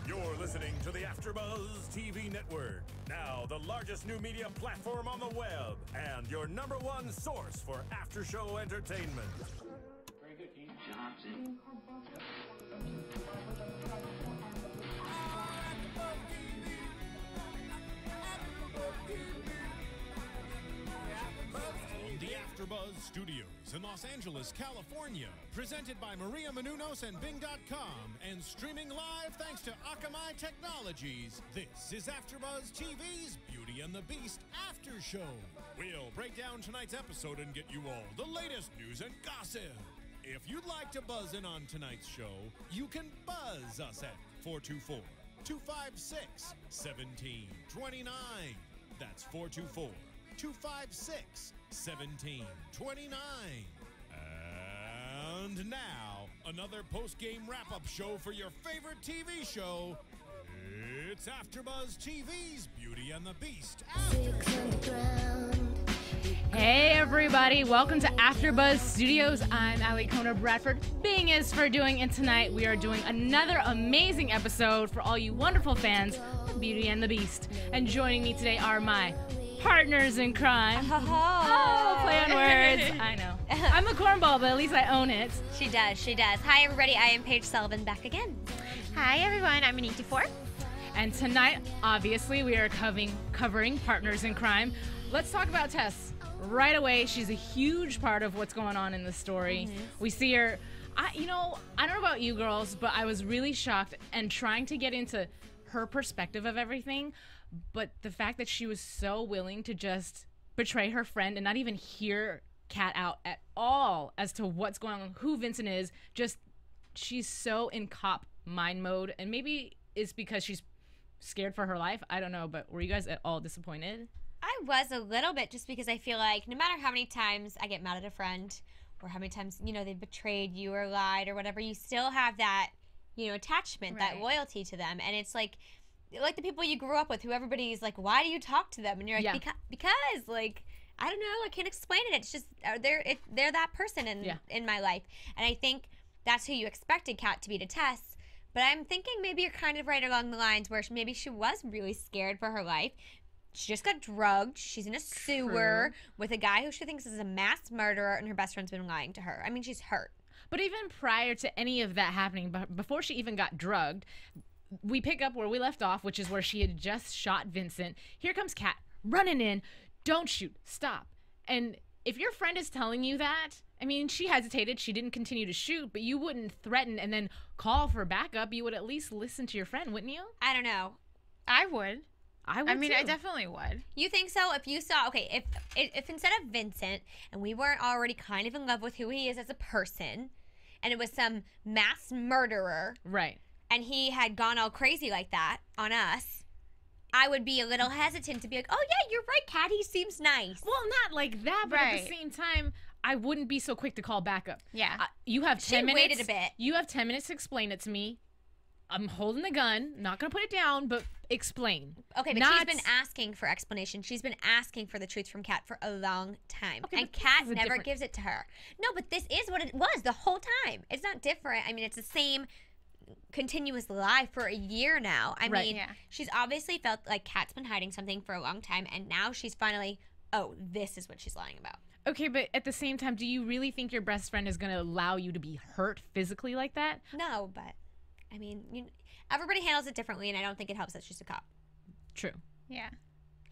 You're listening to the AFTERBUZZ TV Network, now the largest new media platform on the web, and your #1 source for after-show entertainment. Very good, Dean Johnson. The AFTERBUZZ Studios in Los Angeles, California, presented by Maria Menounos and Bing.com, and streaming live thanks to Akamai Technologies. This is AFTERBUZZ TV's Beauty and the Beast After Show. We'll break down tonight's episode and get you all the latest news and gossip. If you'd like to buzz in on tonight's show, you can buzz us at 424-256-1729. That's 424-256-1729. And now, another post-game wrap-up show for your favorite TV show. It's AFTERBUZZ TV's Beauty and the Beast After Show. Hey everybody, welcome to AFTERBUZZ Studios. I'm Alikona Bradford, Bing is for doing, and tonight we are doing another amazing episode for all you wonderful fans of Beauty and the Beast. And joining me today are my partners in crime. Oh, play on words. I know. I'm a cornball, but at least I own it. She does, she does. Hi everybody, I am Paige Sullivan, back again. Hi everyone, I'm Anik Dufour. And tonight, obviously, we are covering partners in crime. Let's talk about Tess. Right away, she's a huge part of what's going on in the story. We see her, I don't know about you girls, but I was really shocked and trying to get into her perspective of everything. But the fact that she was so willing to just betray her friend and not even hear Kat out at all as to what's going on, who Vincent is, just she's so in cop mind mode. And maybe it's because she's scared for her life. I don't know, but were you guys at all disappointed? I was a little bit, just because I feel like no matter how many times I get mad at a friend or how many times, they betrayed you or lied or whatever, you still have that, attachment, that loyalty to them. And it's like the people you grew up with, who everybody's like, why do you talk to them? And you're like, because like, I don't know, I can't explain it. It's just, they're that person in my life. And I think that's who you expected Kat to be to Tess. But I'm thinking maybe you're kind of right along the lines where maybe she was really scared for her life. She just got drugged. She's in a sewer with a guy who she thinks is a mass murderer, and her best friend's been lying to her. I mean, she's hurt. But even prior to any of that happening, before she even got drugged, we pick up where we left off, which is where she had just shot Vincent. Here comes Kat running in. Don't shoot. Stop. And if your friend is telling you that, I mean, she hesitated. She didn't continue to shoot, but you wouldn't threaten and then call for backup. You would at least listen to your friend, wouldn't you? I don't know. I would. I mean, I definitely would. You think so? If you saw, okay, if instead of Vincent, and we weren't already kind of in love with who he is as a person, and it was some mass murderer, right, and he had gone all crazy like that on us, I would be a little hesitant to be like, oh yeah, you're right, Kat, he seems nice. Well, not like that, but at the same time, I wouldn't be so quick to call backup. Yeah. You have 10 minutes. Waited a bit. You have 10 minutes to explain it to me. I'm holding the gun, not going to put it down, but explain. Okay, but she's been asking for explanation. She's been asking for the truth from Kat for a long time. Okay, and Kat never gives it to her. No, but this is what it was the whole time. It's not different. I mean, it's the same continuous lie for a year now. I mean, she's obviously felt like Kat's been hiding something for a long time, and now she's finally, oh, this is what she's lying about. Okay, but at the same time, do you really think your best friend is going to allow you to be hurt physically like that? No, but I mean, everybody handles it differently, and I don't think it helps that she's a cop. True. Yeah.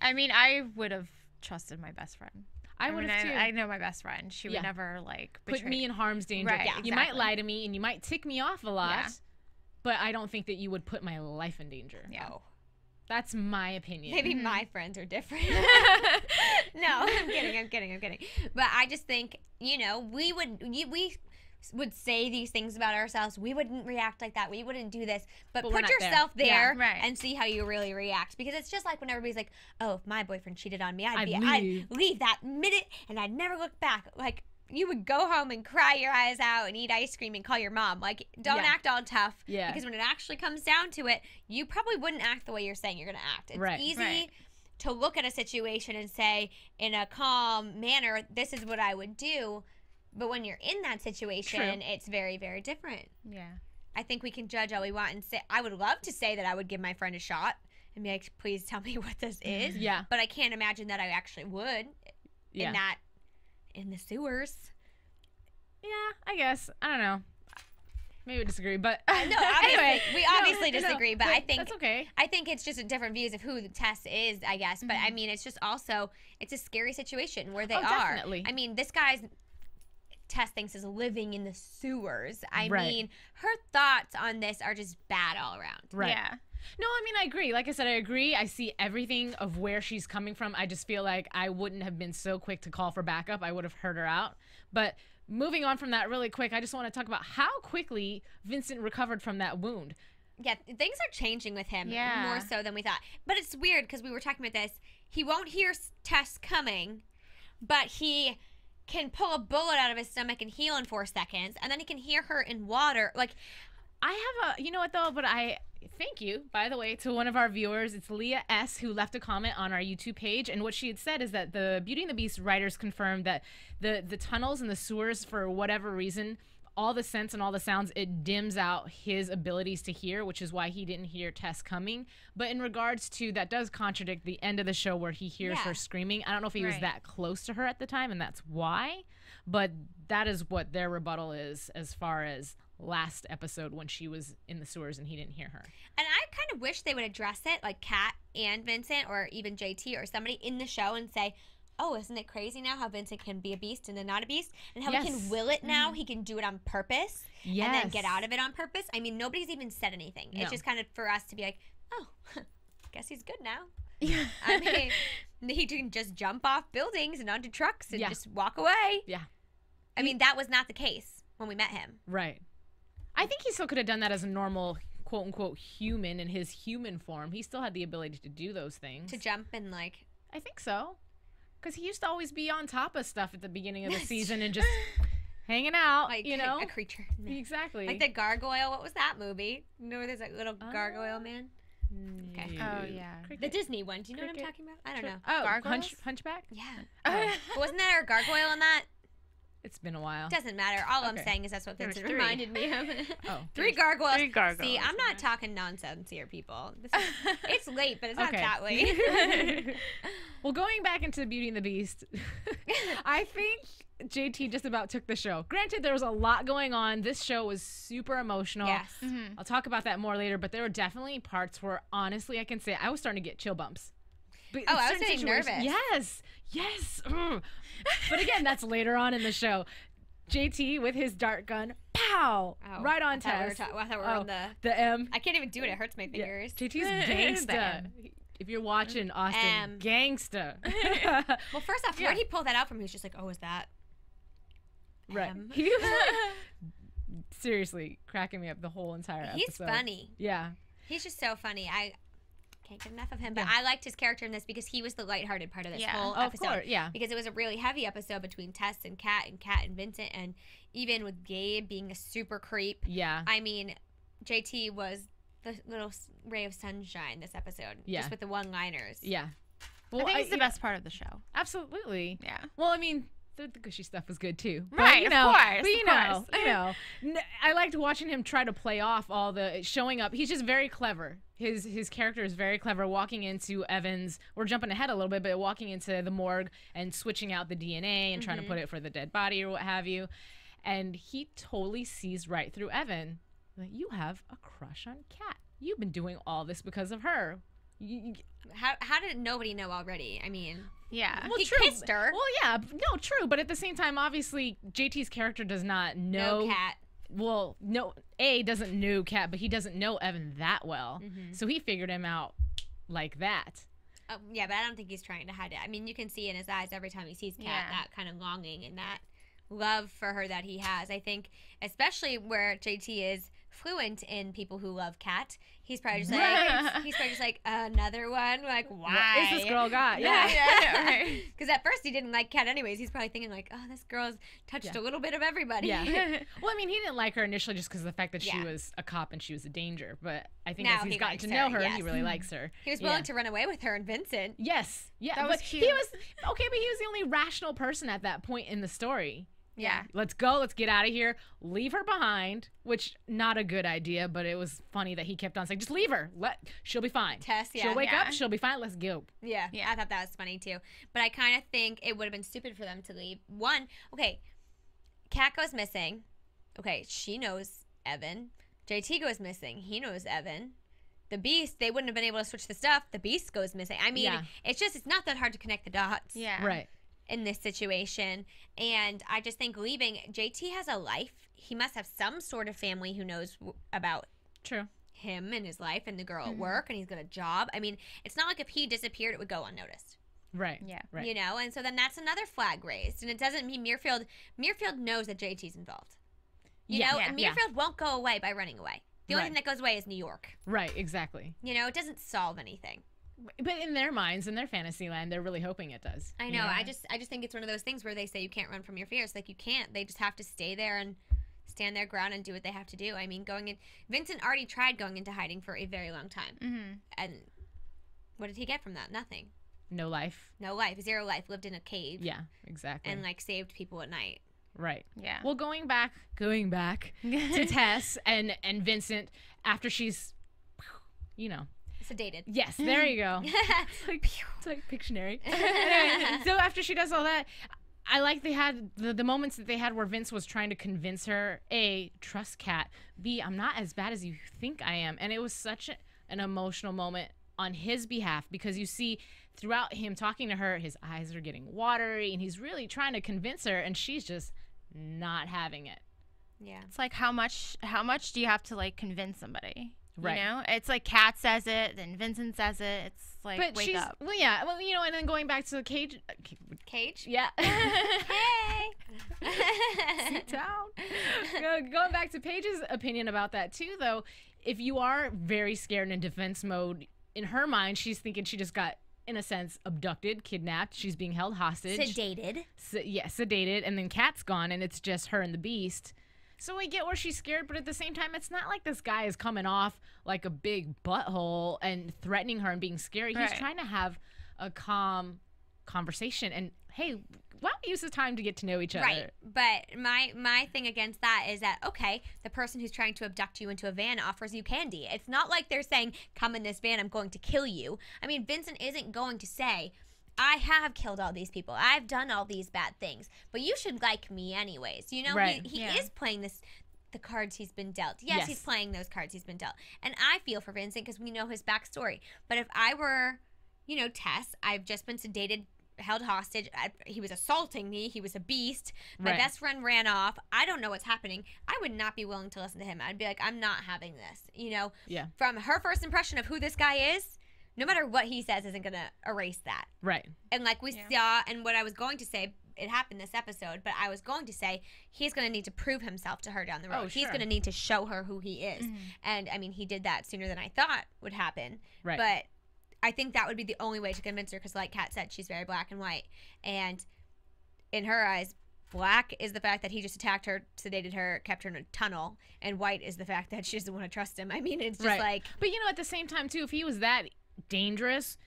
I mean, I would have trusted my best friend. I would have too. I know my best friend. She would never, put me in harm's danger. Right, exactly. You might lie to me, and you might tick me off a lot, but I don't think that you would put my life in danger. Yeah. Oh. That's my opinion. Maybe my friends are different. No, I'm kidding. But I just think, we would say these things about ourselves. We wouldn't react like that. We wouldn't do this. But put yourself there and see how you really react. Because it's just like when everybody's like, oh, if my boyfriend cheated on me, I'd leave that minute and I'd never look back. Like, you would go home and cry your eyes out and eat ice cream and call your mom. Like, don't act all tough. Yeah. Because when it actually comes down to it, you probably wouldn't act the way you're saying you're going to act. It's easy to look at a situation and say, in a calm manner, this is what I would do. But when you're in that situation, it's very, very different. Yeah. I think we can judge all we want and say, I would love to say that I would give my friend a shot and be like, please tell me what this is. Yeah. But I can't imagine that I actually would in the sewers. Yeah, I guess. I don't know. Maybe we disagree, but no, anyway, we obviously disagree, but I think that's okay. I think it's just different views of who Tess is, I guess. But I mean, it's just also it's a scary situation where they are. Definitely. I mean, this guy's Tess thinks is living in the sewers. I Right. mean, her thoughts on this are just bad all around. Right. Yeah. No, I mean, I agree. Like I said, I agree. I see everything of where she's coming from. I just feel like I wouldn't have been so quick to call for backup. I would have heard her out. But moving on from that really quick, I just want to talk about how quickly Vincent recovered from that wound. Yeah, things are changing with him Yeah. more so than we thought. But it's weird because we were talking about this. He won't hear Tess coming, but he can pull a bullet out of his stomach and heal in 4 seconds, and then he can hear her in water. Like, I have you know what though, but I thank you, by the way, to one of our viewers. It's Leah S. who left a comment on our YouTube page, and what she had said is that the Beauty and the Beast writers confirmed that the tunnels and the sewers, for whatever reason, all the scents and all the sounds, it dims out his abilities to hear, which is why he didn't hear Tess coming. But in regards to, that does contradict the end of the show where he hears her screaming. I don't know if he was that close to her at the time, and that's why, but that is what their rebuttal is as far as last episode when she was in the sewers and he didn't hear her. and I kind of wish they would address it, like Kat and Vincent, or even JT or somebody in the show, and say, oh, isn't it crazy now how Vincent can be a beast and then not a beast? And how he can will it now. He can do it on purpose and then get out of it on purpose. I mean, nobody's even said anything. No. It's just kind of for us to be like, oh, guess he's good now. Yeah. I mean, he can just jump off buildings and onto trucks and just walk away. Yeah. I mean, that was not the case when we met him. Right. I think he still could have done that as a normal, quote unquote, human in his human form. He still had the ability to do those things. To jump and like. I think so. Because he used to always be on top of stuff at the beginning of the season and just hanging out, Like, you know? a creature. Exactly. Like the gargoyle. What was that movie? You know where there's that little gargoyle man? Okay. Oh, yeah. The Disney one. Do you know what I'm talking about? I don't know. Oh, Gargoyles? Hunchback? Yeah. But wasn't there a gargoyle in that? It's been a while. Doesn't matter. All I'm Okay. saying is that's what Vincent 3. reminded me of. Oh. 3 gargoyles. 3 gargoyles. See, I'm not talking nonsense here, people. It's late, but it's not Okay. that late. Well, going back into Beauty and the Beast, I think JT just about took the show. Granted, there was a lot going on. This show was super emotional. Yes. I'll talk about that more later, but there were definitely parts where, honestly, I can say I was starting to get chill bumps. But Oh, I was certain getting situations- nervous. Yes. Ugh. But again, that's later on in the show. JT with his dart gun, pow, Oh, right on I thought we were Tess. I thought we were on the M. I can't even do it. It hurts my fingers. JT's The gangsta. M. If you're watching, Austin, gangsta. Well, first off, where did he pull that out from? He was just like, oh, is that? Right. M? He was seriously cracking me up the whole entire episode. He's funny. Yeah. He's just so funny. I can't get enough of him. But I liked his character in this because he was the lighthearted part of this whole Of episode. course, yeah. Because it was a really heavy episode between Tess and Kat and Vincent, and even with Gabe being a super creep. Yeah. I mean, JT was the little ray of sunshine this episode. Yeah. Just with the one-liners. Yeah. I think it's the best part of the show. Absolutely. Yeah. Well, I mean, the gushy stuff was good too. But, Right, you of know, course, But you of course. know, I liked watching him try to play off all the showing up. He's just very clever. His character is very clever. Walking into Evans, we're jumping ahead a little bit, but walking into the morgue and switching out the DNA and trying to put it for the dead body or what have you. And he totally sees right through Evan. Like, you have a crush on Kat. You've been doing all this because of her. How did nobody know already? I mean, Yeah. he kissed her. Well, yeah, no, true. But at the same time, obviously, JT's character does not know. No Kat. Well, no, doesn't know Kat, but he doesn't know Evan that well. So he figured him out like that. Yeah, but I don't think he's trying to hide it. I mean, you can see in his eyes every time he sees Kat that kind of longing and that love for her that he has. I think, especially where JT is fluent in people who love Kat, he's probably just like, another one. Like, why? What is this girl got? Yeah. Because at first he didn't like Kat anyways. He's probably thinking like, oh, this girl's touched a little bit of everybody. Yeah. Well, I mean, he didn't like her initially just because of the fact that she was a cop and she was a danger. But I think Now as he's he gotten likes to know her, her, yes. he really likes her. He was willing to run away with her and Vincent. Yes. Yeah. That but was cute. He was okay, but he was the only rational person at that point in the story. Yeah. Let's go. Let's get out of here. Leave her behind, which not a good idea, but it was funny that he kept on saying, just leave her. She'll be fine. Tess, yeah. She'll wake up. She'll be fine. Let's go. Yeah. I thought that was funny too. But I kind of think it would have been stupid for them to leave. One, okay, Kat goes missing. Okay, she knows Evan. JT goes missing. He knows Evan. The Beast, they wouldn't have been able to switch the stuff. The Beast goes missing. I mean, it's not that hard to connect the dots. Yeah. Right. In this situation. And I just think leaving, JT has a life. He must have some sort of family who knows about him and his life and the girl at work, and he's got a job. I mean, it's not like if he disappeared, it would go unnoticed. Right. Yeah. Right. You know, and so then that's another flag raised. And it doesn't mean Muirfield knows that JT's involved. You know, and Muirfield won't go away by running away. The only thing that goes away is New York. Right, exactly. You know, it doesn't solve anything. But in their minds, in their fantasy land, they're really hoping it does. I know. Yeah. I just think it's one of those things where they say you can't run from your fears. Like, you can't. They just have to stay there and stand their ground and do what they have to do. I mean, Vincent already tried going into hiding for a very long time. Mm-hmm. And what did he get from that? Nothing. No life. No life. 0 life. Lived in a cave. Yeah, exactly. And, like, saved people at night. Right. Yeah. Well, going back to Tess and Vincent after she's, you know. Sedated. Yes, there you go. It's like Pictionary. Anyway, so after she does all that, I like they had the moments that they had where Vince was trying to convince her, A, trust Kat, B, I'm not as bad as you think I am. And it was such an emotional moment on his behalf because you see throughout him talking to her, his eyes are getting watery and he's really trying to convince her and she's just not having it. Yeah. It's like how much do you have to like convince somebody? Right. You know, it's like Kat says it, then Vincent says it. It's like, but wake up. Well, yeah. Well, you know, and then going back to the Cage. Yeah. Hey. Sit down. Going back to Paige's opinion about that too, though, if you are very scared and in defense mode, in her mind, she's thinking she just got, in a sense, abducted, kidnapped. She's being held hostage. Sedated. Sedated. And then Kat's gone, and it's just her and the Beast. So I get where she's scared, but at the same time, it's not like this guy is coming off like a big butthole and threatening her and being scary. He's trying to have a calm conversation. And, hey, why don't we use this time to get to know each other? Right. But my thing against that is that, okay, the person who's trying to abduct you into a van offers you candy. It's not like they're saying, come in this van, I'm going to kill you. I mean, Vincent isn't going to say, I have killed all these people. I've done all these bad things. But you should like me anyways. You know, he is playing the cards he's been dealt. Yes, he's playing those cards he's been dealt. And I feel for Vincent because we know his backstory. But if I were, you know, Tess, I've just been sedated, held hostage. He was assaulting me. He was a beast. My best friend ran off. I don't know what's happening. I would not be willing to listen to him. I'd be like, I'm not having this. You know, from her first impression of who this guy is, no matter what he says isn't going to erase that. Right. And like we saw, and what I was going to say, it happened this episode, but I was going to say he's going to need to prove himself to her down the road. He's going to need to show her who he is. Mm-hmm. And, I mean, he did that sooner than I thought would happen. Right. But I think that would be the only way to convince her because, like Kat said, she's very black and white. And in her eyes, black is the fact that he just attacked her, sedated her, kept her in a tunnel. And white is the fact that she doesn't want to trust him. I mean, it's just like... But, you know, at the same time, too, if he was that dangerous,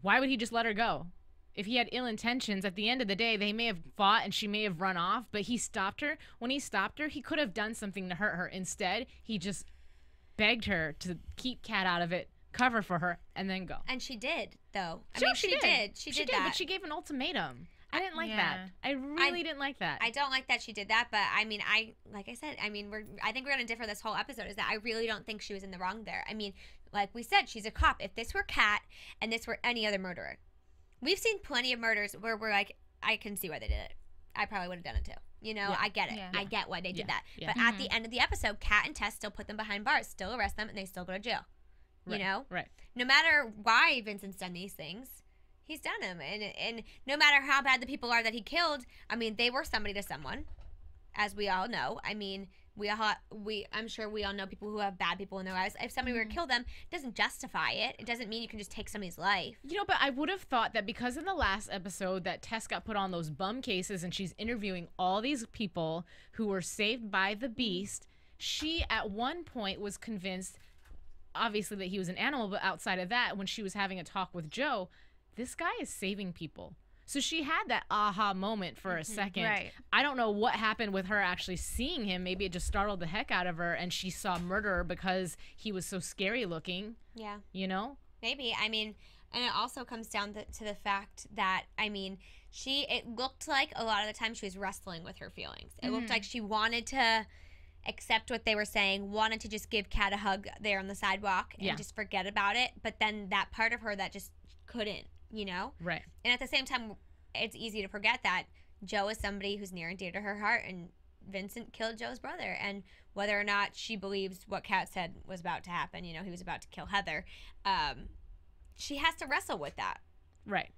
why would he just let her go? If he had ill intentions, at the end of the day, they may have fought and she may have run off, but he stopped her. When he stopped her, he could have done something to hurt her. Instead, he just begged her to keep Kat out of it, cover for her, and then go. And she did, though. I mean, she did. She did that. But she gave an ultimatum. I didn't like that. I really didn't like that. I don't like that she did that, but I mean, like I said, I mean, I think we're gonna differ this whole episode. Is that I really don't think she was in the wrong there. I mean, like we said, she's a cop. If this were Kat and this were any other murderer, we've seen plenty of murders where we're like, I can see why they did it. I probably would have done it too. You know, I get it. Yeah. I get why they did that. Yeah. But at the end of the episode, Kat and Tess still put them behind bars, still arrest them, and they still go to jail. You know? Right. No matter why Vincent's done these things, he's done them. And no matter how bad the people are that he killed, I mean, they were somebody to someone, as we all know. I mean, I'm sure we all know people who have bad people in their lives. If somebody were to kill them, it doesn't justify it. It doesn't mean you can just take somebody's life. You know, but I would have thought that because in the last episode that Tess got put on those bum cases and she's interviewing all these people who were saved by the Beast, she at one point was convinced, obviously, that he was an animal, but outside of that, when she was having a talk with Joe, this guy is saving people. So she had that aha moment for a second. Right. I don't know what happened with her actually seeing him. Maybe it just startled the heck out of her, and she saw murder because he was so scary looking. Yeah. You know? Maybe. I mean, and it also comes down to the fact that, I mean, it looked like a lot of the time she was wrestling with her feelings. It looked like she wanted to accept what they were saying, wanted to just give Kat a hug there on the sidewalk and just forget about it. But then that part of her that just couldn't, you know? Right. And at the same time, it's easy to forget that Joe is somebody who's near and dear to her heart, and Vincent killed Joe's brother. And whether or not she believes what Kat said was about to happen, you know, he was about to kill Heather, she has to wrestle with that. Right.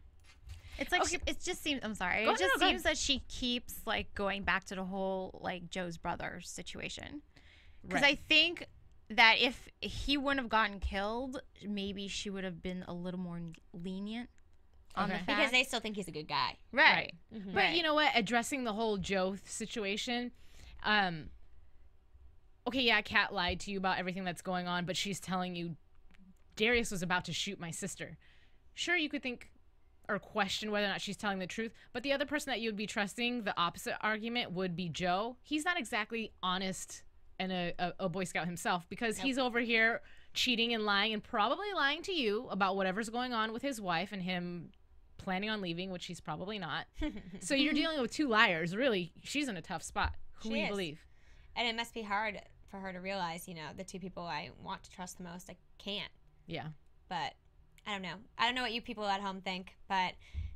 It's like it just seems. I'm sorry. Go It just ahead. seems that she keeps like going back to the whole like Joe's brother situation. Because I think that if he wouldn't have gotten killed, maybe she would have been a little more lenient on the fact. Because they still think he's a good guy. Right. But you know what? Addressing the whole Joe situation, okay, yeah, Kat lied to you about everything that's going on, but she's telling you Darius was about to shoot my sister. Sure, you could think or question whether or not she's telling the truth, but the other person that you would be trusting, the opposite argument would be Joe. He's not exactly honest and a Boy Scout himself, because he's over here cheating and lying, and probably lying to you about whatever's going on with his wife and him planning on leaving, which he's probably not. So you're dealing with two liars. Really, she's in a tough spot. Who do you believe? And it must be hard for her to realize, you know, the two people I want to trust the most, I can't. Yeah. But I don't know. I don't know what you people at home think, but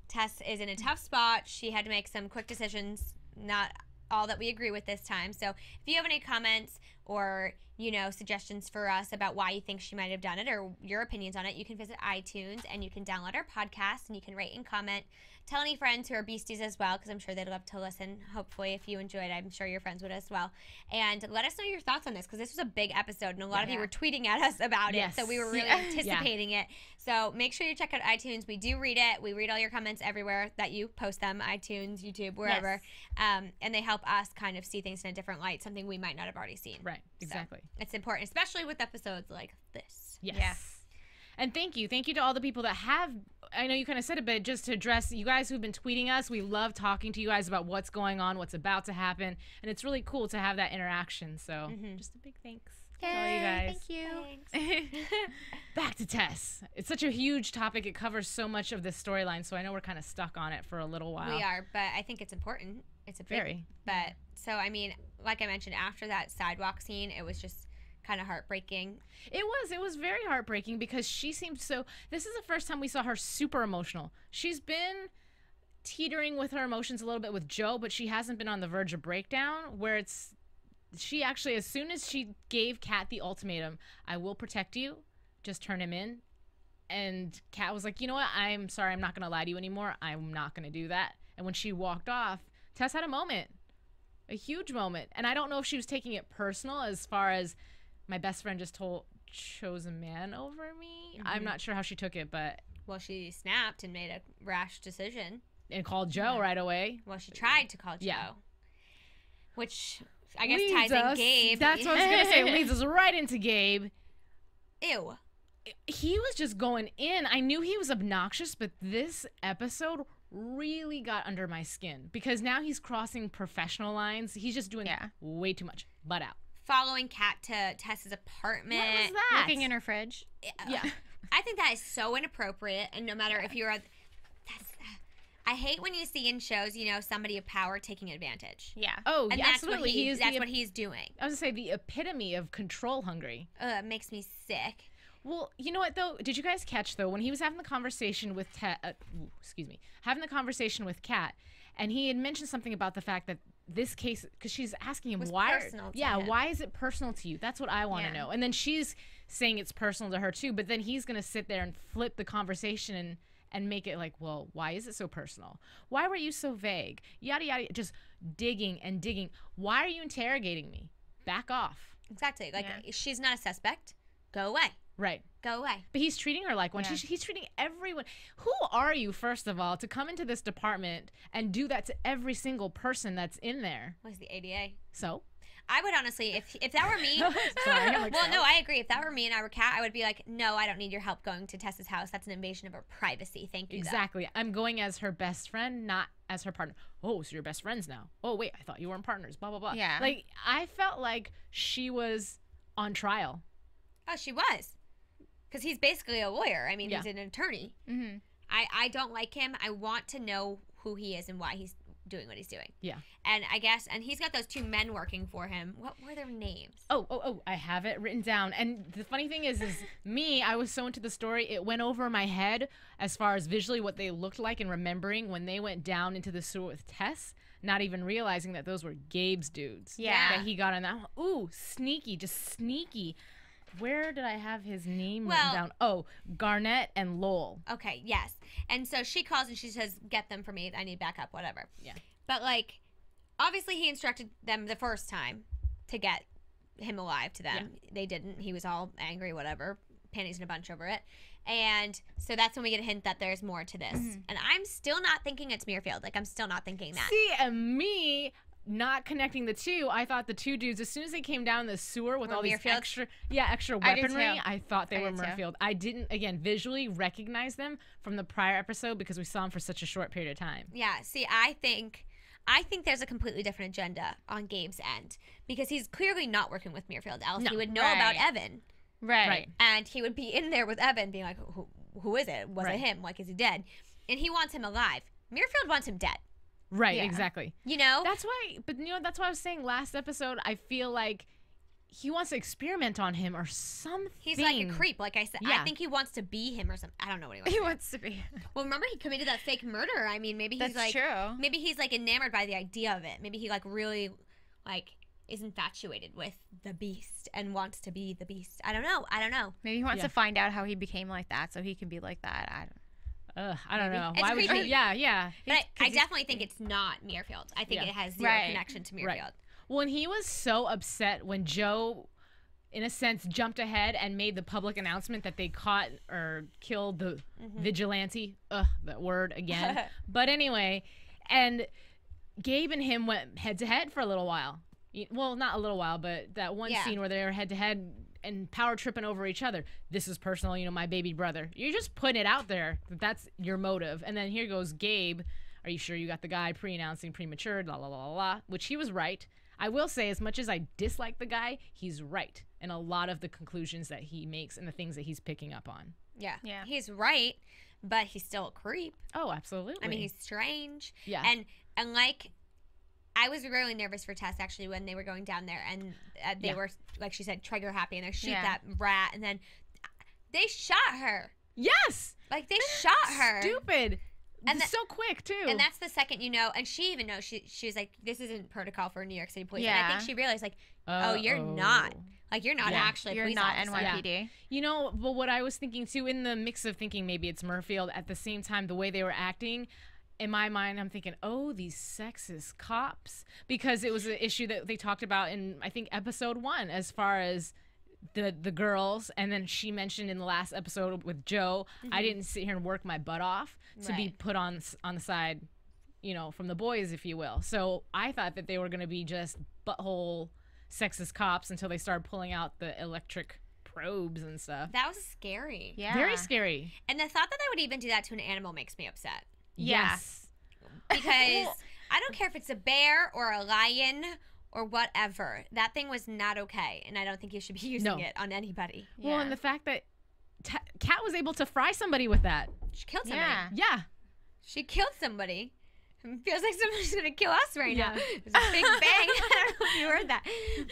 Tess is in a tough spot. She had to make some quick decisions, not all that we agree with this time. So if you have any comments or, you know, suggestions for us about why you think she might have done it, or your opinions on it, you can visit iTunes and you can download our podcast and you can rate and comment. Tell any friends who are beasties as well, because I'm sure they'd love to listen. Hopefully, if you enjoyed, I'm sure your friends would as well. And let us know your thoughts on this, because this was a big episode, and a lot of you were tweeting at us about it, so we were really anticipating it. So make sure you check out iTunes. We do read it. We read all your comments everywhere that you post them, iTunes, YouTube, wherever. And they help us kind of see things in a different light, something we might not have already seen. Right, exactly. So it's important, especially with episodes like this. Yes. Yeah. And thank you to all the people that have, I know you kind of said it, but just to address you guys who've been tweeting us. We love talking to you guys about what's going on, what's about to happen, and it's really cool to have that interaction. So just a big thanks to all you guys. Thank you. Thanks. Back to Tess. It's such a huge topic. It covers so much of this storyline, so I know we're kind of stuck on it for a little while. We are, but I think it's important. It's a big, very. But so I mean, like I mentioned, after that sidewalk scene, it was just kind of heartbreaking. It was very heartbreaking, because she seemed so, this is the first time we saw her super emotional. She's been teetering with her emotions a little bit with Joe, but she hasn't been on the verge of breakdown, where she actually, as soon as she gave Kat the ultimatum, I will protect you, just turn him in. And Kat was like, you know what, I'm sorry, I'm not going to lie to you anymore. I'm not going to do that. And when she walked off, Tess had a moment, a huge moment. And I don't know if she was taking it personal, as far as my best friend just chose a man over me. I'm not sure how she took it, but... Well, she snapped and made a rash decision. And called Joe right away. Well, she tried to call Joe. Yeah. Which, I guess, ties in Gabe. That's what I was going to say. It leads us right into Gabe. Ew. He was just going in. I knew he was obnoxious, but this episode really got under my skin, because now he's crossing professional lines. He's just doing way too much. Butt out. Following Kat to Tess's apartment. What was that? Looking in her fridge. Yeah. I think that is so inappropriate, and no matter if you're I hate when you see in shows, you know, somebody of power taking advantage. Yeah. Oh, and yeah, absolutely. That's what he's doing. I was going to say, the epitome of control hungry. It makes me sick. Well, you know what, though? Did you guys catch, though, when he was having the conversation with having the conversation with Kat, and he had mentioned something about the fact that this case, because she's asking him why is it personal to you? That's what I want to know. And then she's saying it's personal to her too, but then he's gonna sit there and flip the conversation and make it like, well, why is it so personal? Why were you so vague? Yada yada, just digging and digging. Why are you interrogating me? Back off. Exactly. Like, she's not a suspect. Go away. Right. Go away. But he's treating her like one. He's treating everyone. Who are you, first of all, to come into this department and do that to every single person that's in there? What is the ADA? So? I would honestly, if that were me, Sorry, I'm like, well, no, I agree. If that were me and I were Kat, I would be like, no, I don't need your help going to Tessa's house. That's an invasion of her privacy. Thank you. Exactly. I'm going as her best friend, not as her partner. Oh, so you're best friends now. Oh, wait, I thought you weren't partners. Blah, blah, blah. Yeah. Like, I felt like she was on trial. Oh, she was. Because he's basically a lawyer. I mean, Yeah. he's an attorney. Mm-hmm. I don't like him. I want to know who he is and why he's doing what he's doing. Yeah. And I guess, and he's got those two men working for him. What were their names? Oh, I have it written down. And the funny thing is me, I was so into the story, it went over my head as far as visually what they looked like and remembering when they went down into the sewer with Tess, not even realizing that those were Gabe's dudes. Yeah. That he got on that one. Ooh, sneaky, just sneaky. Where did I have his name written down? Oh, Garnett and Lowell. Okay, yes. And so she calls and she says, get them for me. I need backup, whatever. Yeah. But, like, obviously he instructed them the first time to get him alive to them. Yeah. They didn't. He was all angry, whatever, panties in a bunch over it. And so that's when we get a hint that there's more to this. And I'm still not thinking it's Muirfield. Like, I'm still not thinking that. See, and me not connecting the two, I thought the two dudes, as soon as they came down the sewer with Were all these Muirfield? extra I did weaponry, too. I thought they I were did too. Muirfield. I didn't, again, visually recognize them from the prior episode because we saw them for such a short period of time. Yeah, see, I think there's a completely different agenda on Gabe's end because he's clearly not working with Muirfield, else No. he would know Right. about Evan. Right. And he would be in there with Evan being like, who is it? Was it Right. him? Like, is he dead? And he wants him alive. Muirfield wants him dead. Right, Yeah. exactly. You know? That's why, but you know, that's why I was saying last episode, I feel like he wants to experiment on him or something. He's like a creep, like I said. Yeah. I think he wants to be him or something. I don't know what he wants. He wants to be. Well, remember he committed that fake murder. I mean, maybe he's That's like, true. maybe he's like enamored by the idea of it. Maybe he like really like is infatuated with the beast and wants to be the beast. I don't know. Maybe he wants Yeah. to find out how he became like that so he can be like that. I don't know. It's Why would creepy. you? Yeah. But I definitely think it's not Muirfield. I think Yeah. it has zero Right. connection to Muirfield. Right. Well, and he was so upset when Joe, in a sense, jumped ahead and made the public announcement that they caught or killed the vigilante. Ugh, that word again. But anyway, and Gabe and him went head to head for a little while. Well, not a little while, but that one Yeah. scene where they were head to head and power tripping over each other. This is personal, my baby brother. You're just putting it out there that that's your motive. And then here goes Gabe. Are you sure you got the guy pre-announcing premature, la la la la la, which he was right. I will say, as much as I dislike the guy, he's right in a lot of the conclusions that he makes and the things that he's picking up on. Yeah. Yeah. He's right, but he's still a creep. Oh, absolutely. I mean, he's strange. Yeah. And like, I was really nervous for Tess actually when they were going down there and they Yeah. were, like she said, trigger happy and they shoot Yeah. that rat and then they shot her. Yes. Like they shot her. Stupid. And And so quick too. And that's the second and she even knows she was like, this isn't protocol for New York City police. And I Yeah. think she realized like, oh, you're not. Like you're not Yeah. actually a You're police not officer. NYPD. But what I was thinking too, in the mix of thinking maybe it's Murfield, at the same time, the way they were acting, in my mind, I'm thinking, oh, these sexist cops. Because it was an issue that they talked about in, I think, episode 1, as far as the girls. And then she mentioned in the last episode with Joe, I didn't sit here and work my butt off to be Right. put on the side, from the boys, if you will. So I thought that they were going to be just butthole sexist cops until they started pulling out the electric probes and stuff. That was scary. Yeah. Very scary. And the thought that they would even do that to an animal makes me upset. Yeah. Yes. Because I don't care if it's a bear or a lion or whatever. That thing was not okay, and I don't think you should be using No. it on anybody. Well, Yeah. and the fact that Kat was able to fry somebody with that. She killed somebody. Yeah. Yeah. She killed somebody. It feels like somebody's gonna kill us right now. Yeah. It's a big bang. I don't know if you heard that,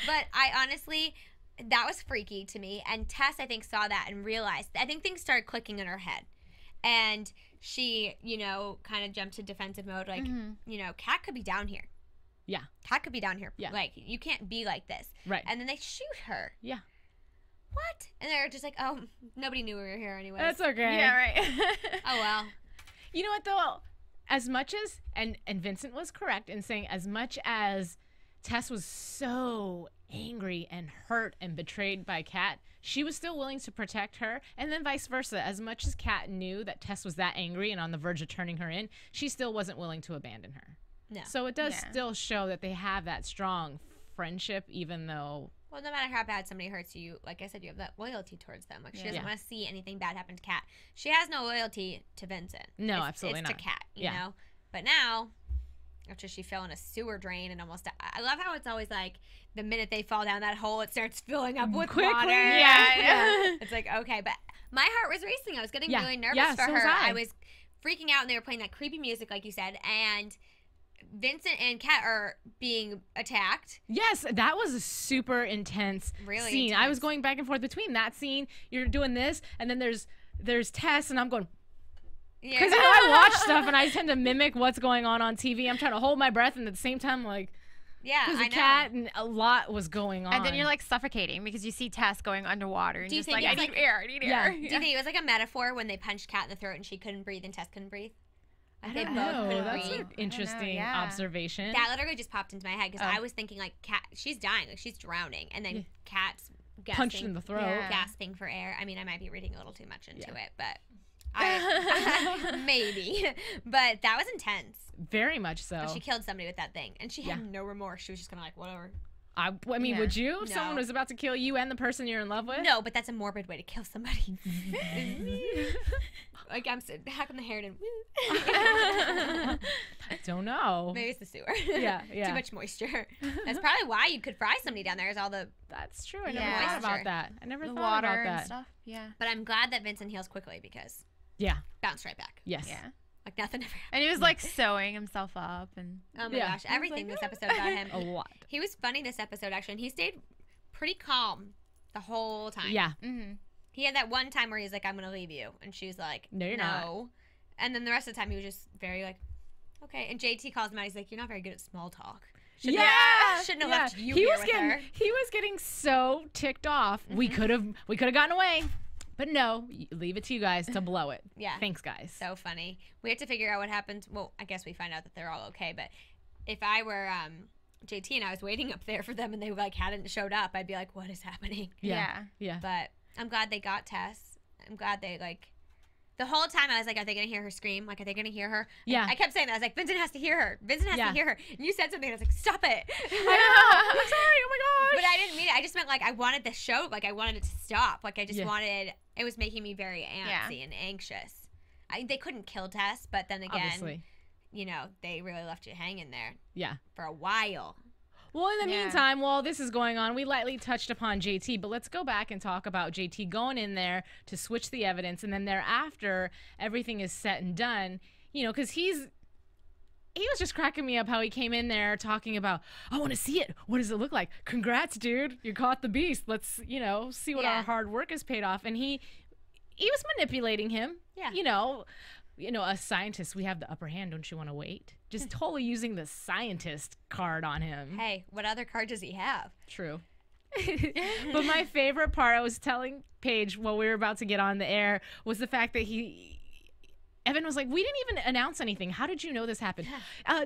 but I honestly, that was freaky to me. And Tess, I think, saw that and realized. I think things started clicking in her head, and she, kind of jumped to defensive mode. Like, Kat could be down here. Yeah. Kat could be down here. Yeah. Like, you can't be like this. Right. And then they shoot her. Yeah. What? And they're just like, oh, nobody knew we were here anyway. That's okay. Yeah, right. Oh well. You know what though? As much as and Vincent was correct in saying as much as Tess was so angry and hurt and betrayed by Kat, she was still willing to protect her, and then vice versa. As much as Kat knew that Tess was that angry and on the verge of turning her in, she still wasn't willing to abandon her. No. So it does Yeah. still show that they have that strong friendship, even though. Well, no matter how bad somebody hurts you, like I said, you have that loyalty towards them. Like, she doesn't want to see anything bad happen to Kat. She has no loyalty to Vincent. No, absolutely it's not. It's to Kat, you know? But now, after she fell in a sewer drain and almost... I love how it's always like, the minute they fall down that hole, it starts filling up with water. Yeah. It's like, okay. But my heart was racing. I was getting really nervous for so her. was I. I was freaking out, and they were playing that creepy music, like you said, and... Vincent and Kat are being attacked. Yes, that was a super intense scene. I was going back and forth between that scene. You're doing this, and then there's Tess, and I'm going. Because I watch stuff, and I tend to mimic what's going on TV. I'm trying to hold my breath, and at the same time, like. Yeah, there's I a cat, and a lot was going on. And then you're like suffocating because you see Tess going underwater, and Do you just think like, I need air. Do you think it was like a metaphor when they punched Kat in the throat and she couldn't breathe and Tess couldn't breathe? I don't know. That's an interesting observation. That literally just popped into my head because I was thinking like Kat, she's dying, like she's drowning, and then Kat's punched in the throat, gasping for air. I mean, I might be reading a little too much into it, but maybe. But that was intense. Very much so. And she killed somebody with that thing, and she had no remorse. She was just kind of like, whatever. I mean, would you? If someone was about to kill you and the person you're in love with? No, but that's a morbid way to kill somebody. Like, I'm hacking the hair and I don't know. Maybe it's the sewer. Yeah. Too much moisture. That's probably why you could fry somebody down there. Is all the. That's true. I never thought about that. I never thought water about that. And stuff. Yeah. But I'm glad that Vincent heals quickly because. Bounced right back. Yes. Yeah. Like nothing ever happened. And he was like sewing himself up and. Oh my gosh! Everything this episode about him. A lot. He was funny this episode actually, and he stayed pretty calm the whole time. Yeah. Mm-hmm. He had that one time where he's like, "I'm gonna leave you," and she was like, "No, you're not." And then the rest of the time he was just very like, "Okay." And JT calls him out. He's like, "You're not very good at small talk." Shouldn't have left you here with her. He was getting so ticked off. Mm-hmm. We could have gotten away. But no, leave it to you guys to blow it. Yeah. Thanks, guys. So funny. We have to figure out what happens. Well, I guess we find out that they're all okay. But if I were JT and I was waiting up there for them and they like hadn't showed up, I'd be like, what is happening? Yeah. But I'm glad they got Tess. I'm glad they like. The whole time I was like, are they going to hear her scream? Like, are they going to hear her? Yeah. I kept saying that. I was like, Vincent has to hear her. Vincent has to hear her. And you said something and I was like, stop it. I know. I'm sorry. Oh my gosh. But I didn't mean it. I just meant like I wanted the show. Like I wanted it to stop. Like I just wanted. It was making me very antsy and anxious. They couldn't kill Tess, but then again, obviously, you know, they really left you hanging there. Yeah. For a while. Well, in the meantime, while this is going on, we lightly touched upon JT, but let's go back and talk about JT going in there to switch the evidence, and then thereafter, everything is set and done, you know, because he was just cracking me up how he came in there talking about, I want to see it. What does it look like? Congrats, dude. You caught the beast. Let's, you know, see what our hard work has paid off. And he was manipulating him. Yeah. You know, us scientists, we have the upper hand. Don't you want to wait? Just totally using the scientist card on him. Hey, what other card does he have? True. But my favorite part, I was telling Paige while we were about to get on the air, was the fact that Evan was like, we didn't even announce anything. How did you know this happened?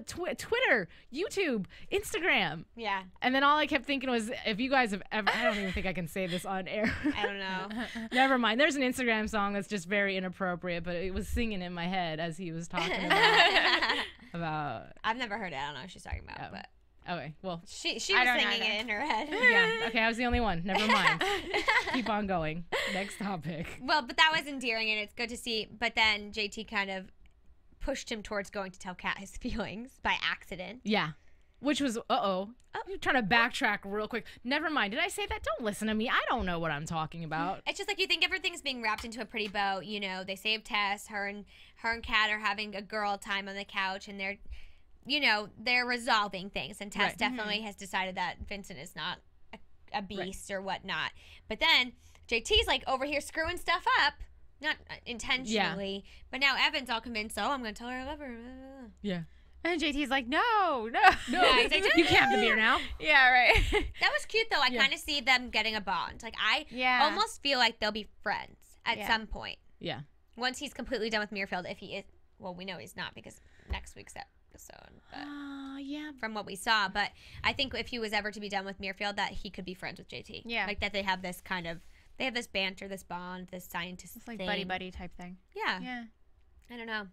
Twitter, YouTube, Instagram. Yeah. And then all I kept thinking was, if you guys have ever, I don't even think I can say this on air. I don't know. Never mind. There's an Instagram song that's just very inappropriate, but it was singing in my head as he was talking about. I've never heard it. I don't know what she's talking about, but. Okay, well. She was singing it in her head. Yeah, okay, I was the only one. Never mind. Keep on going. Next topic. Well, but that was endearing, and it's good to see. But then JT kind of pushed him towards going to tell Kat his feelings by accident. Yeah. Which was, I'm trying to backtrack real quick. Never mind. Did I say that? Don't listen to me. I don't know what I'm talking about. It's just like you think everything's being wrapped into a pretty bow. You know, they saved Tess. Her and Kat are having a girl time on the couch, and they're resolving things. And Tess definitely has decided that Vincent is not a beast or whatnot. But then JT's like over here screwing stuff up. Not intentionally. But now Evan's all convinced, I'm going to tell her I love her. Yeah. And JT's like, no. Yeah, he's like, you can't have the beer now. Yeah, right. That was cute, though. I kind of see them getting a bond. Like, I almost feel like they'll be friends at some point. Yeah. Once he's completely done with Muirfield, if he is, well, we know he's not because next week's episode. But from what we saw. But I think if he was ever to be done with Muirfield, that he could be friends with JT. Yeah. Like, that they have this kind of, they have this banter, this bond, this scientist It's like thing. buddy-buddy type thing. Yeah. Yeah. I don't know.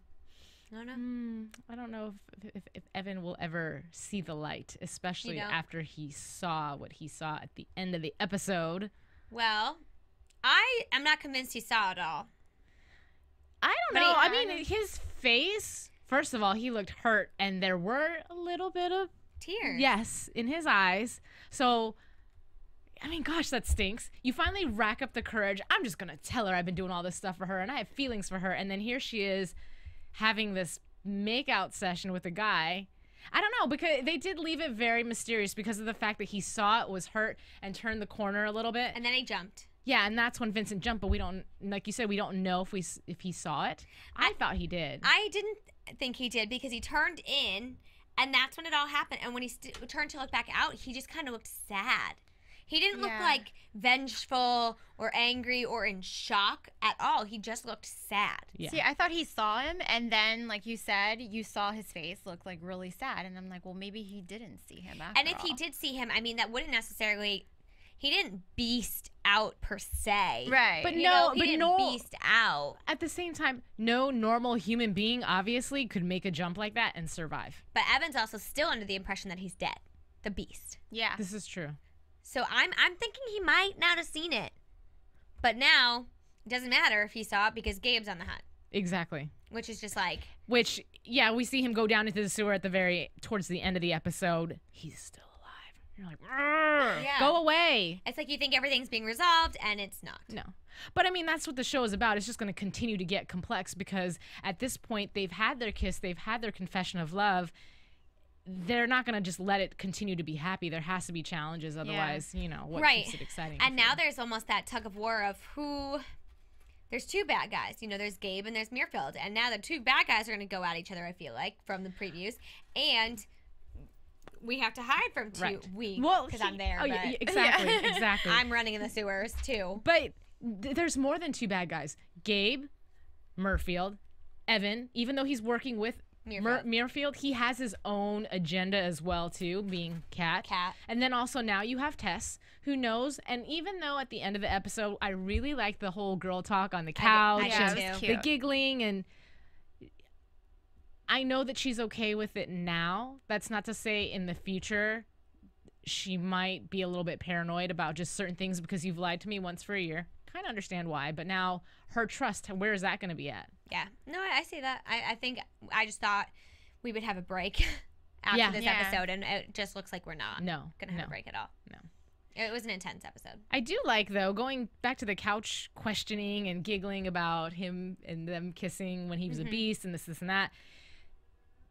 I don't know. I don't know if Evan will ever see the light, especially after he saw what he saw at the end of the episode. Well, I am not convinced he saw it all. I don't know. I mean, his face, first of all, he looked hurt, and there were a little bit of tears. Yes, in his eyes. So, I mean, gosh, that stinks. You finally rack up the courage. I'm just going to tell her I've been doing all this stuff for her, and I have feelings for her. And then here she is having this make-out session with a guy. I don't know, because they did leave it very mysterious because of the fact that he saw it, was hurt, and turned the corner a little bit. And then he jumped. Yeah, and that's when Vincent jumped, but we don't, like you said, we don't know if he saw it. I thought he did. I didn't think he did because he turned in, and that's when it all happened. And when he turned to look back out, he just kind of looked sad. He didn't look like vengeful or angry or in shock at all. He just looked sad. Yeah. See, I thought he saw him, and then, like you said, you saw his face look like really sad, and I'm like, well, maybe he didn't see him after And if he did see him, I mean, that wouldn't necessarily. He didn't beast out per se. Right. But he didn't beast out. At the same time, no normal human being obviously could make a jump like that and survive. But Evan's also still under the impression that he's dead. The beast. Yeah. This is true. So I'm thinking he might not have seen it. But now, it doesn't matter if he saw it because Gabe's on the hunt. Exactly. Which is just like. Which, yeah, we see him go down into the sewer towards the end of the episode. He's still alive. You're like, go away. It's like you think everything's being resolved, and it's not. No. But, I mean, that's what the show is about. It's just going to continue to get complex because at this point, they've had their kiss. They've had their confession of love. They're not going to just let it continue to be happy. There has to be challenges. Otherwise, what keeps it exciting? And now there's almost that tug of war of who... There's two bad guys. There's Gabe and there's Muirfield. And now the two bad guys are going to go at each other, I feel like, from the previews. And... we have to hide from because I'm there. Yeah, exactly. I'm running in the sewers too. But there's more than two bad guys. Gabe, Muirfield, Evan. Even though he's working with Muirfield, he has his own agenda as well too, being Kat. And then also now you have Tess, who knows. And even though at the end of the episode, I really like the whole girl talk on the couch, the giggling and. I know that she's okay with it now. That's not to say in the future she might be a little bit paranoid about just certain things because you've lied to me once for a year. Kind of understand why, but now her trust, where is that going to be at? Yeah. No, I see that. I just thought we would have a break after this episode, and it just looks like we're not going to have a break at all. No. It was an intense episode. I do like, though, going back to the couch questioning and giggling about him and them kissing when he was a beast and this and that.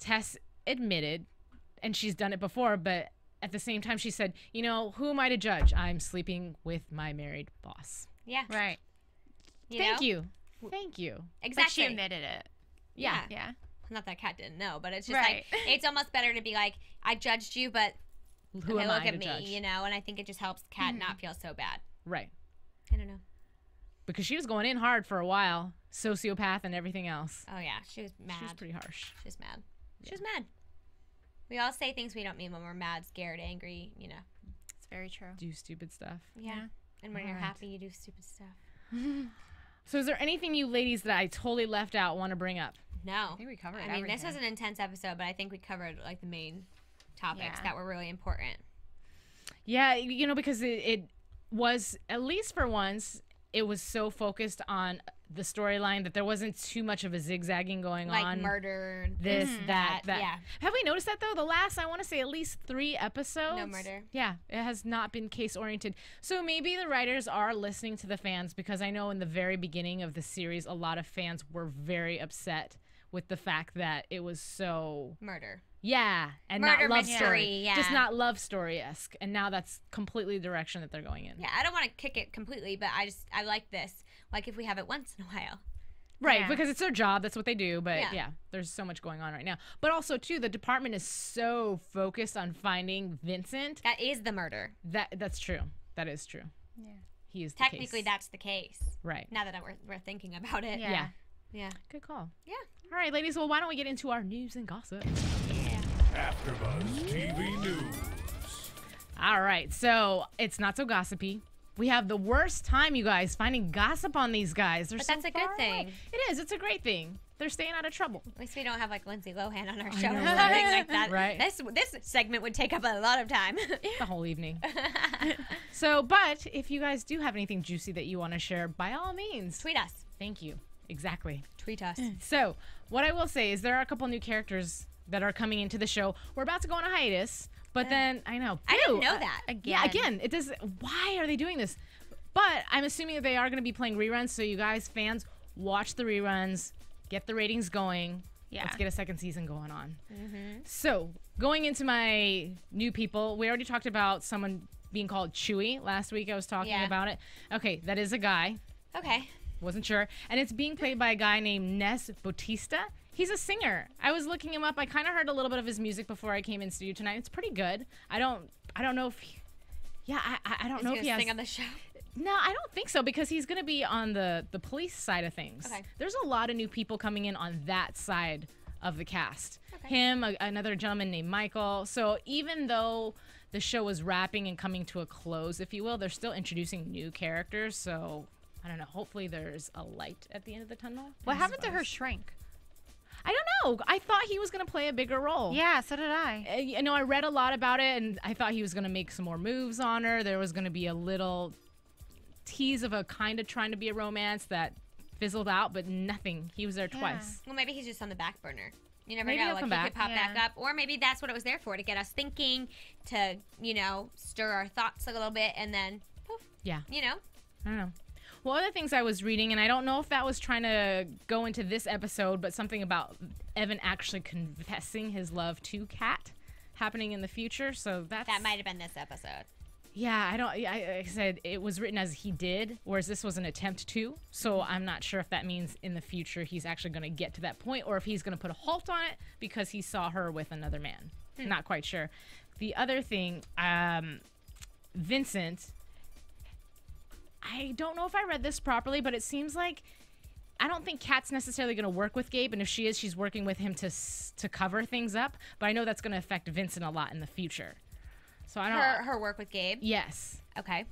Tess admitted, and she's done it before, but at the same time she said, who am I to judge? I'm sleeping with my married boss. Yeah. Right. Thank you. Exactly. But she admitted it. Yeah. Not that Kat didn't know, but it's just like, it's almost better to be like, I judged you, but who am I look at to me, judge? And I think it just helps Kat not feel so bad. Right. I don't know. Because she was going in hard for a while, sociopath and everything else. Oh, yeah. She was mad. She was pretty harsh. She was mad. She was mad. We all say things we don't mean when we're mad, scared, angry, It's very true. Do stupid stuff. Yeah. And when you're happy, you do stupid stuff. So is there anything you ladies that I totally left out want to bring up? No. I think we covered everything. This was an intense episode, but I think we covered like the main topics that were really important. Yeah, because it was, at least for once, it was so focused on the storyline that there wasn't too much of a zigzagging going on. Like murder. This, that. Yeah. Have we noticed that, though? The last, I want to say, at least 3 episodes. No murder. Yeah, it has not been case-oriented. So maybe the writers are listening to the fans, because I know in the very beginning of the series, a lot of fans were very upset with the fact that it was so... murder. Yeah, and murder not love mystery, story. yeah. Just not love story-esque. And now that's completely the direction that they're going in. Yeah, I don't want to kick it completely, but I like this. Like if we have it once in a while. Right, because it's their job. That's what they do. But yeah, there's so much going on right now. But also, too, the department is so focused on finding Vincent. That is the murder. That's true. That is true. Yeah. He is Technically, that's the case. Right. Now that we're thinking about it. Yeah. Good call. Yeah. All right, ladies. Well, why don't we get into our news and gossip? Yeah. AfterBuzz TV News. All right. So it's not so gossipy. We have the worst time, you guys, finding gossip on these guys. They're But so that's a good far away. thing. It is. It's a great thing. they're staying out of trouble. At least we don't have like Lindsay Lohan on our show or something like that. Right. This segment would take up a lot of time. The whole evening. So, but if you guys do have anything juicy that you want to share, by all means. Tweet us. Thank you. Exactly. Tweet us. So, what I will say is there are a couple new characters that are coming into the show. We're about to go on a hiatus, but then I know. I didn't know that. Yeah, again, it does. Why are they doing this? But I'm assuming that they are going to be playing reruns. So you guys, fans, watch the reruns, get the ratings going. Yeah. Let's get a second season going on. So going into my new people, we already talked about someone being called Chewy. Last week I was talking about it. Okay, that is a guy. Okay. Wasn't sure. And it's being played by a guy named Ness Bautista. He's a singer. I was looking him up. I kind of heard a little bit of his music before I came in studio tonight. It's pretty good. I don't know if he, I don't know if he has. Sing on the show. No, I don't think so because he's going to be on the police side of things. Okay. There's a lot of new people coming in on that side of the cast. Okay. Him, another gentleman named Michael. So even though the show was wrapping and coming to a close, if you will, they're still introducing new characters. So I don't know. Hopefully there's a light at the end of the tunnel. What happened to her shrink? I don't know. I thought he was going to play a bigger role. Yeah, so did I. You know, I read a lot about it, and I thought he was going to make some more moves on her. There was going to be a little tease of a kind of trying to be a romance that fizzled out, but nothing. He was there twice. Well, maybe he's just on the back burner. You never Maybe know. he'll Like, come he back. could pop back up. Or maybe that's what it was there for, to get us thinking, to, you know, stir our thoughts a little bit, and then, poof. Yeah. You know? I don't know. Well, other things I was reading, and I don't know if that was trying to go into this episode, but something about Evan actually confessing his love to Kat happening in the future. So that might have been this episode. Yeah, I said it was written as he did, whereas this was an attempt to. So I'm not sure if that means in the future he's actually going to get to that point, or if he's going to put a halt on it because he saw her with another man. Not quite sure. The other thing, Vincent, I don't know if I read this properly, but it seems like I don't think Kat's necessarily going to work with Gabe, and if she is, she's working with him to cover things up. But I know that's going to affect Vincent a lot in the future. So I don't. Her work with Gabe. Yes. Okay.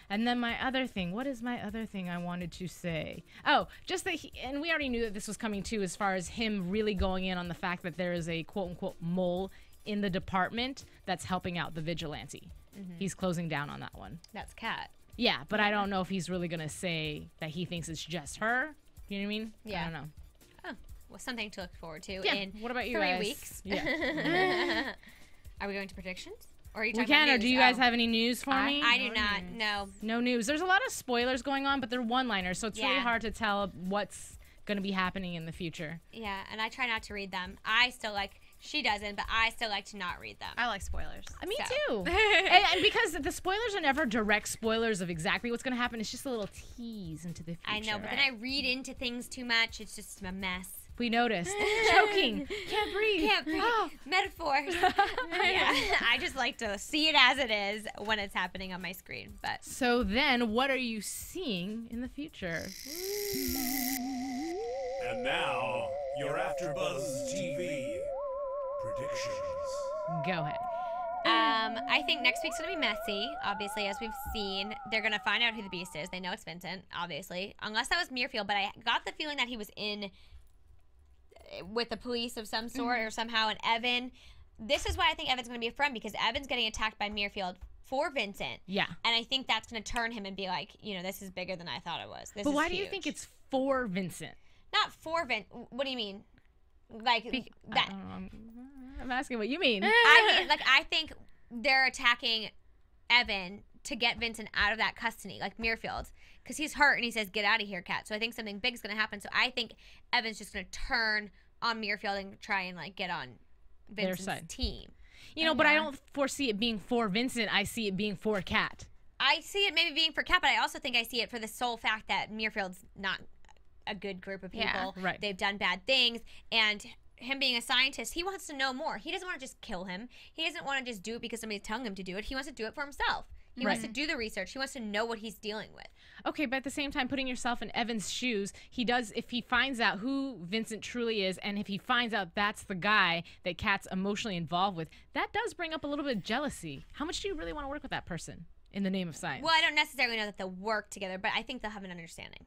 And then my other thing. What is my other thing I wanted to say? Oh, just that and we already knew that this was coming too, as far as him really going in on the fact that there is a quote unquote mole in the department that's helping out the vigilante. He's closing down on that one. That's Kat. Yeah, but I don't know if he's really going to say that he thinks it's just her. You know what I mean? Yeah. I don't know. Oh, well, something to look forward to in What about you 3 guys? weeks. Yeah. Are we going to predictions? Or are you We talking can, about or do news? you guys have any news for me? I do not. No. No news. There's a lot of spoilers going on, but they're one-liners, so it's really Yeah. hard to tell what's going to be happening in the future. Yeah, and I try not to read them. I still like, she doesn't, but I still like to not read them. I like spoilers. Me So. too. and because the spoilers are never direct spoilers of exactly what's going to happen, it's just a little tease into the future. I know, but then I read into things too much. It's just a mess. We noticed. Choking. Can't breathe. Can't breathe. Oh. Metaphors. Yeah, I just like to see it as it is when it's happening on my screen. But So then, what are you seeing in the future? And now, your AfterBuzz TV predictions. Go ahead. I think next week's gonna be messy. Obviously, as we've seen, they're gonna find out who the beast is. They know it's Vincent, obviously, unless that was Muirfield. But I got the feeling that he was in with the police of some sort or somehow. And Evan, this is why I think Evan's gonna be a friend, because Evan's getting attacked by Muirfield for Vincent. Yeah. And I think that's gonna turn him and be like, you know, this is bigger than I thought it was. This But is why do you huge. think it's for Vincent? Not for Vincent? What do you mean? Like that? I don't know. I'm asking what you mean. I mean, like, I think they're attacking Evan to get Vincent out of that custody, like Muirfield, because he's hurt and he says, "Get out of here, Kat." So I think something big's gonna happen. So I think Evan's just gonna turn on Muirfield and try and like get on Vincent's side. team. You know, but I don't foresee it being for Vincent. I see it being for Kat. I see it maybe being for Kat, but I also think I see it for the sole fact that Muirfield's not a good group of people. Yeah, right. They've done bad things, and him being a scientist, he wants to know more. He doesn't want to just kill him. He doesn't want to just do it because somebody's telling him to do it. He wants to do it for himself. He wants to do the research. He wants to know what he's dealing with. Okay, but at the same time, putting yourself in Evan's shoes, he does, if he finds out who Vincent truly is, and if he finds out that's the guy that Kat's emotionally involved with, that does bring up a little bit of jealousy. How much do you really want to work with that person in the name of science? Well, I don't necessarily know that they'll work together, but I think they'll have an understanding.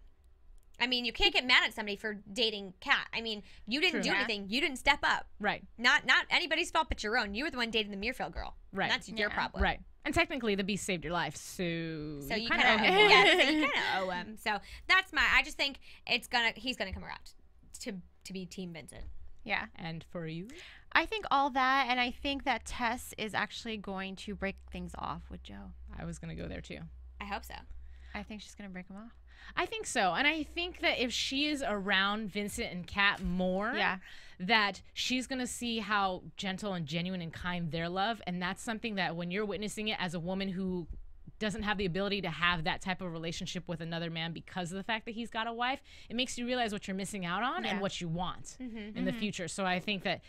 I mean, you can't get mad at somebody for dating Kat. I mean, you didn't do anything. You didn't step up. Right. Not anybody's fault but your own. You were the one dating the Muirfield girl. Right. And that's your problem. Right. And technically, the beast saved your life, so you kind of owe him. Yeah, so you kind of owe him. So that's I just think he's gonna come around to be Team Vincent. Yeah. And for you? I think all that, and I think that Tess is actually going to break things off with Joe. I was gonna go there too. I hope so. I think she's gonna break him off. I think so. And I think that if she is around Vincent and Kat more, that she's going to see how gentle and genuine and kind their love. And that's something that when you're witnessing it as a woman who doesn't have the ability to have that type of relationship with another man because of the fact that he's got a wife, it makes you realize what you're missing out on and what you want in the future. So I think that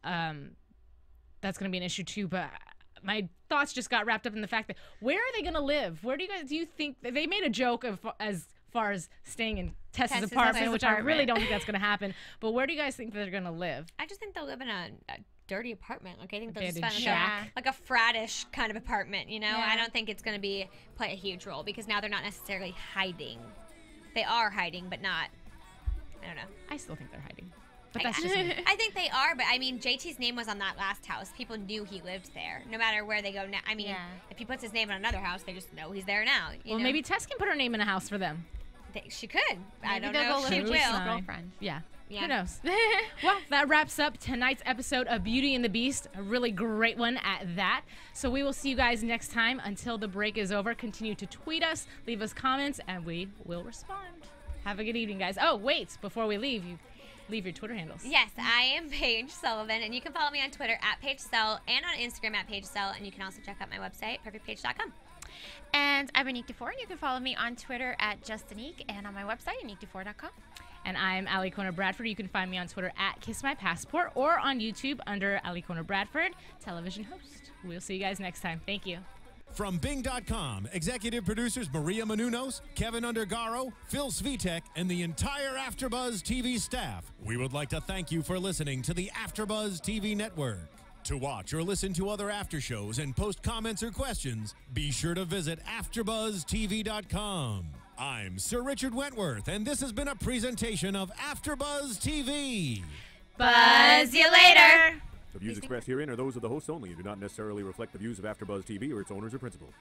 that's going to be an issue too. But my thoughts just got wrapped up in the fact that where are they going to live? Where do you think they made a joke of as far as staying in Tess's apartment, which I really don't think that's going to happen. But where do you guys think they're going to live? I just think they'll live in a dirty apartment. Like I think they'll just Abandoned find like a fratish kind of apartment. You know, I don't think it's going to play a huge role because now they're not necessarily hiding. They are hiding, but not. I don't know. I still think they're hiding. But that's just me. I think they are, but I mean, JT's name was on that last house. People knew he lived there, no matter where they go now. I mean, if he puts his name on another house, they just know he's there now. You know? Maybe Tess can put her name in a house for them. She could. Maybe I don't they'll know go if she live with will. his girlfriend. Yeah. Who knows? Well, that wraps up tonight's episode of Beauty and the Beast. A really great one at that. So we will see you guys next time. Until the break is over, continue to tweet us, leave us comments, and we will respond. Have a good evening, guys. Oh, wait. Before we leave, you leave your Twitter handles. Yes, I am Paige Sullivan, and you can follow me on Twitter at PaigeSull and on Instagram at PaigeSull, and you can also check out my website, perfectpaige.com. And I'm Anik Dufour, and you can follow me on Twitter at JustAnik and on my website, AnikDufour.com. And I'm Alikona Bradford. You can find me on Twitter at KissMyPassport or on YouTube under Alikona Bradford, television host. We'll see you guys next time. Thank you. From Bing.com, executive producers Maria Menounos, Kevin Undergaro, Phil Svitek, and the entire AfterBuzz TV staff, we would like to thank you for listening to the AfterBuzz TV network. To watch or listen to other after shows and post comments or questions, be sure to visit AfterBuzzTV.com. I'm Sir Richard Wentworth, and this has been a presentation of AfterBuzz TV. Buzz you later. The views expressed herein are those of the hosts only and do not necessarily reflect the views of AfterBuzz TV or its owners or principals.